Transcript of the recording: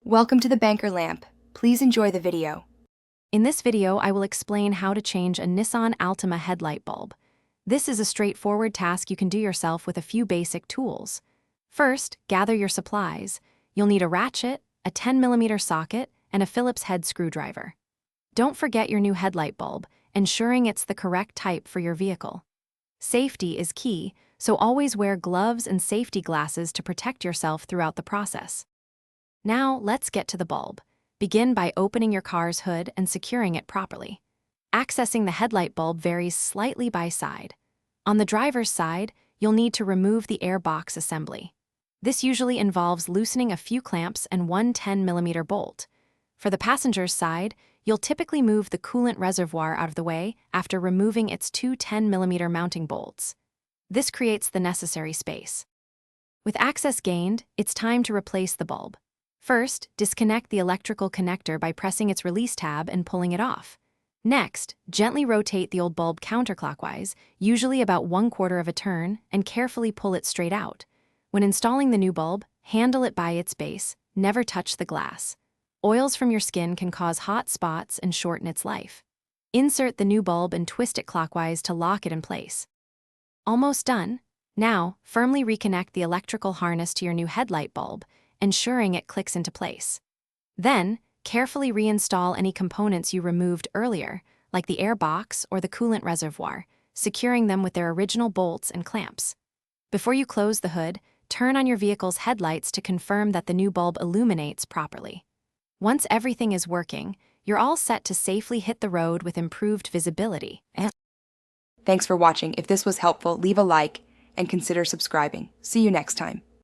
Welcome to the Banker Lamp. Please enjoy the video. In this video, I will explain how to change a Nissan Altima headlight bulb. This is a straightforward task you can do yourself with a few basic tools. First, gather your supplies. You'll need a ratchet, a 10mm socket, and a Phillips head screwdriver. Don't forget your new headlight bulb, ensuring it's the correct type for your vehicle. Safety is key, so always wear gloves and safety glasses to protect yourself throughout the process. Now, let's get to the bulb. Begin by opening your car's hood and securing it properly. Accessing the headlight bulb varies slightly by side. On the driver's side, you'll need to remove the air box assembly. This usually involves loosening a few clamps and one 10mm bolt. For the passenger's side, you'll typically move the coolant reservoir out of the way after removing its two 10mm mounting bolts. This creates the necessary space. With access gained, it's time to replace the bulb. First, disconnect the electrical connector by pressing its release tab and pulling it off. Next, gently rotate the old bulb counterclockwise, usually about 1/4 of a turn, and carefully pull it straight out. When installing the new bulb, handle it by its base, never touch the glass. Oils from your skin can cause hot spots and shorten its life. Insert the new bulb and twist it clockwise to lock it in place. Almost done. Now, firmly reconnect the electrical harness to your new headlight bulb, ensuring it clicks into place. Then, carefully reinstall any components you removed earlier, like the air box or the coolant reservoir, securing them with their original bolts and clamps. Before you close the hood, turn on your vehicle's headlights to confirm that the new bulb illuminates properly. Once everything is working, you're all set to safely hit the road with improved visibility. Thanks for watching. If this was helpful, leave a like and consider subscribing. See you next time.